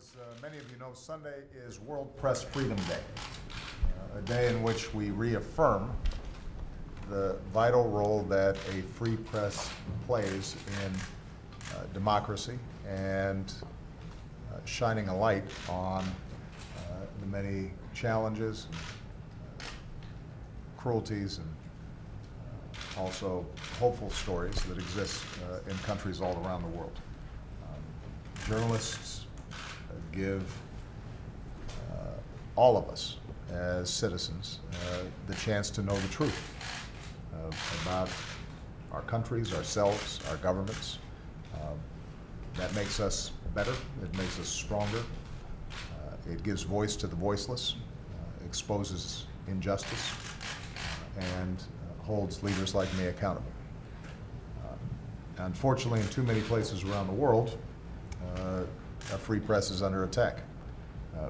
as many of you know, Sunday is World Press Freedom Day, a day in which we reaffirm the vital role that a free press plays in democracy and shining a light on the many challenges, cruelties, and also hopeful stories that exist in countries all around the world. Journalists give all of us as citizens the chance to know the truth about our countries, ourselves, our governments. That makes us better, it makes us stronger, it gives voice to the voiceless, exposes injustice, and holds leaders like me accountable. Unfortunately, in too many places around the world, a free press is under attack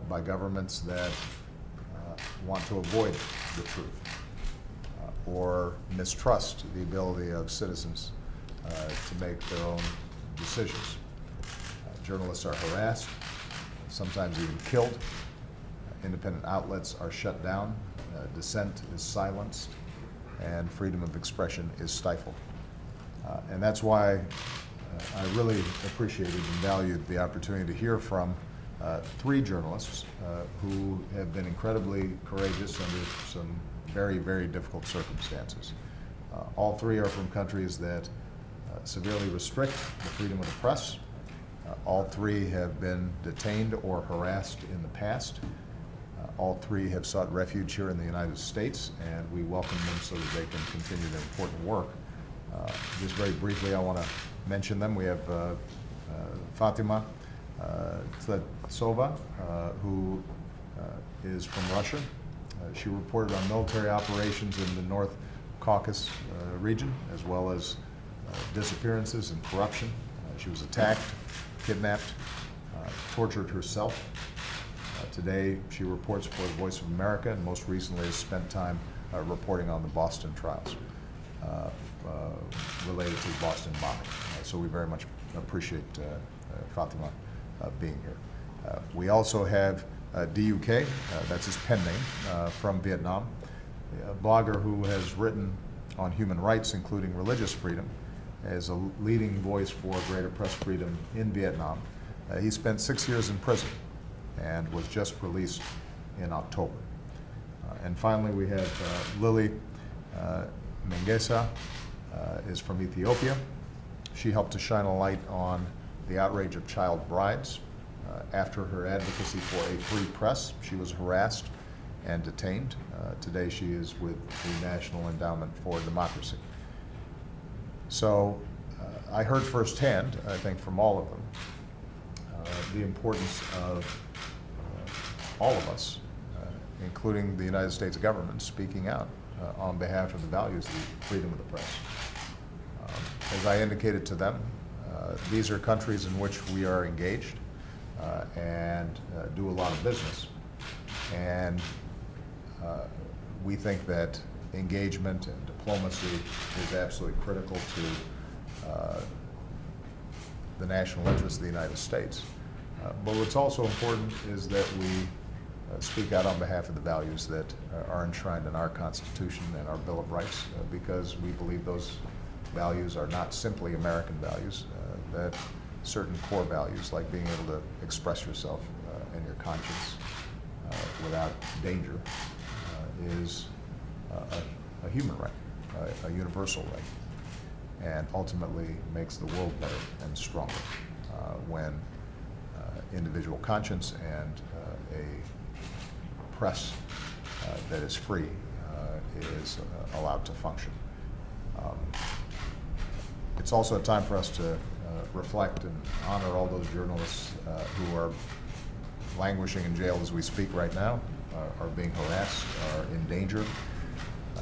by governments that want to avoid the truth or mistrust the ability of citizens to make their own decisions. Journalists are harassed, sometimes even killed. Independent outlets are shut down, dissent is silenced, and freedom of expression is stifled. And that's why I really appreciated and valued the opportunity to hear from three journalists who have been incredibly courageous under some very, very difficult circumstances. All three are from countries that severely restrict the freedom of the press. All three have been detained or harassed in the past. All three have sought refuge here in the United States, and we welcome them so that they can continue their important work. Just very briefly, I want to mention them. We have Fatima Tsvetsova, who is from Russia. She reported on military operations in the North Caucasus region, as well as disappearances and corruption. She was attacked, kidnapped, tortured herself. Today, she reports for the Voice of America, and most recently has spent time reporting on the Boston trials related to the Boston bombing. So we very much appreciate Fatima being here. We also have DUK, that's his pen name, from Vietnam, a blogger who has written on human rights, including religious freedom, as a leading voice for greater press freedom in Vietnam. He spent 6 years in prison and was just released in October. And finally, we have Lily Mengesa, is from Ethiopia. She helped to shine a light on the outrage of child brides. After her advocacy for a free press, she was harassed and detained. Today she is with the National Endowment for Democracy. So I heard firsthand, I think from all of them, the importance of all of us, including the United States government, speaking out on behalf of the values of the freedom of the press. As I indicated to them, these are countries in which we are engaged and do a lot of business. And we think that engagement and diplomacy is absolutely critical to the national interest of the United States. But what's also important is that we speak out on behalf of the values that are enshrined in our Constitution and our Bill of Rights, because we believe those values are not simply American values, that certain core values, like being able to express yourself and your conscience without danger, is a human right, a universal right, and ultimately makes the world better and stronger when individual conscience and a press that is free is allowed to function. It's also a time for us to reflect and honor all those journalists who are languishing in jail as we speak right now, are being harassed, are in danger,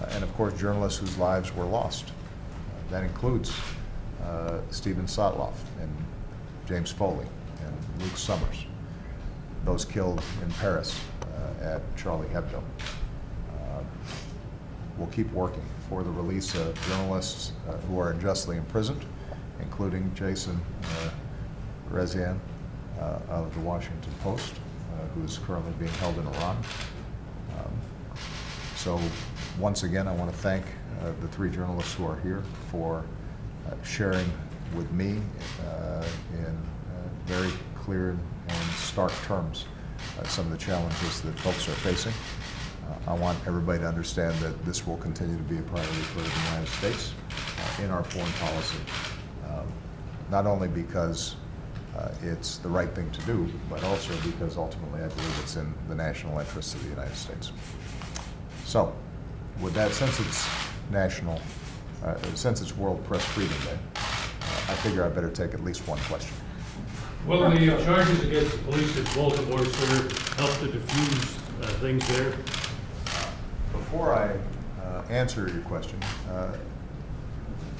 and of course journalists whose lives were lost. That includes Steven Sotloff and James Foley and Luke Summers, those killed in Paris at Charlie Hebdo. We'll keep working for the release of journalists who are unjustly imprisoned, including Jason Rezaian, of the Washington Post, who's currently being held in Iran. So once again, I want to thank the three journalists who are here for sharing with me in very clear and stark terms some of the challenges that folks are facing. I want everybody to understand that this will continue to be a priority for the United States in our foreign policy, not only because it's the right thing to do, but also because ultimately I believe it's in the national interests of the United States. So, with that, since it's World Press Freedom Day, I figure I better take at least one question. Well, the charges against the police in Baltimore, sir, help to diffuse things there. Before I answer your question,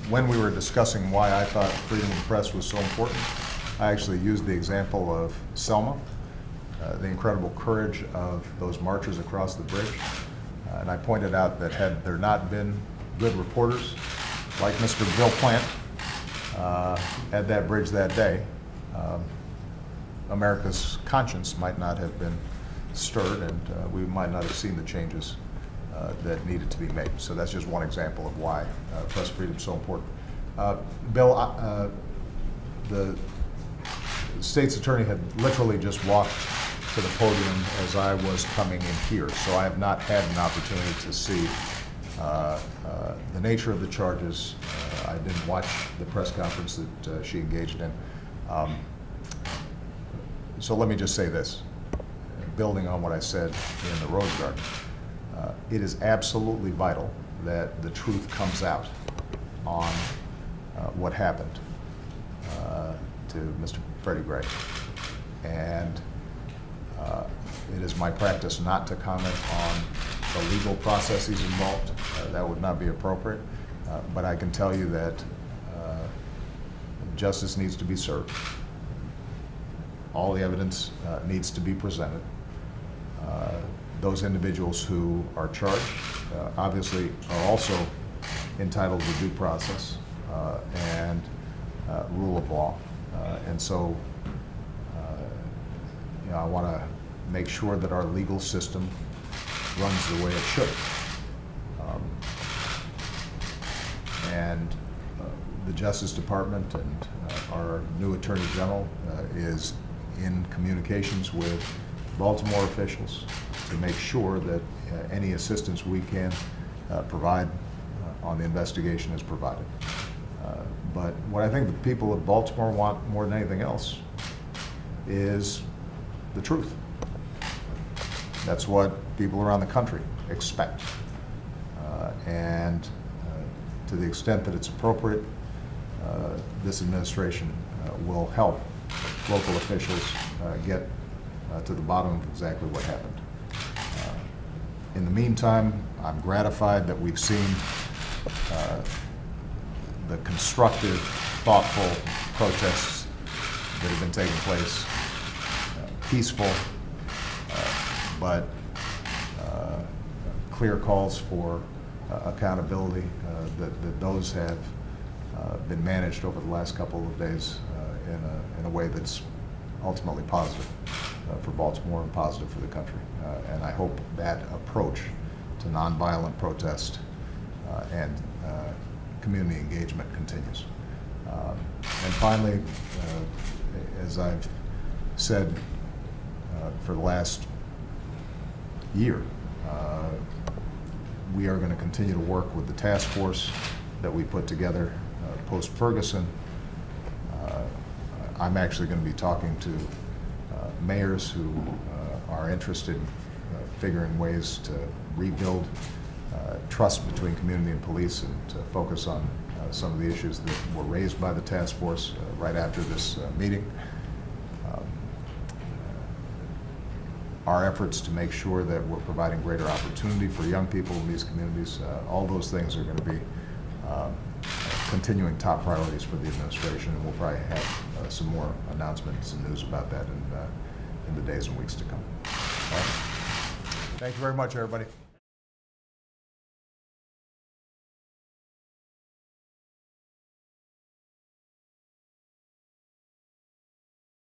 when we were discussing why I thought freedom of the press was so important, I actually used the example of Selma, the incredible courage of those marchers across the bridge. And I pointed out that had there not been good reporters like Mr. Bill Plant at that bridge that day, America's conscience might not have been stirred, and we might not have seen the changes that needed to be made. So that's just one example of why press freedom is so important. Bill, the state's attorney had literally just walked to the podium as I was coming in here, so I have not had an opportunity to see the nature of the charges. I didn't watch the press conference that she engaged in. So let me just say this, building on what I said in the Rose Garden. It is absolutely vital that the truth comes out on what happened to Mr. Freddie Gray. And it is my practice not to comment on the legal processes involved. That would not be appropriate. But I can tell you that justice needs to be served. All the evidence needs to be presented. Those individuals who are charged obviously are also entitled to due process and rule of law. And so I want to make sure that our legal system runs the way it should. And the Justice Department and our new Attorney General is in communications with Baltimore officials to make sure that any assistance we can provide on the investigation is provided. But what I think the people of Baltimore want more than anything else is the truth. That's what people around the country expect. And to the extent that it's appropriate, this administration will help local officials get to the bottom of exactly what happened. In the meantime, I'm gratified that we've seen the constructive, thoughtful protests that have been taking place, peaceful, but clear calls for accountability, that those have been managed over the last couple of days in a way that's ultimately positive for Baltimore and positive for the country. And I hope that approach to nonviolent protest and community engagement continues. And finally, as I've said for the last year, we are going to continue to work with the task force that we put together post-Ferguson. I'm actually going to be talking to mayors who are interested in figuring ways to rebuild trust between community and police and to focus on some of the issues that were raised by the task force right after this meeting. Our efforts to make sure that we're providing greater opportunity for young people in these communities, all those things are going to be continuing top priorities for the administration, and we'll probably have some more announcements and news about that in the days and weeks to come. All right. Thank you very much, everybody.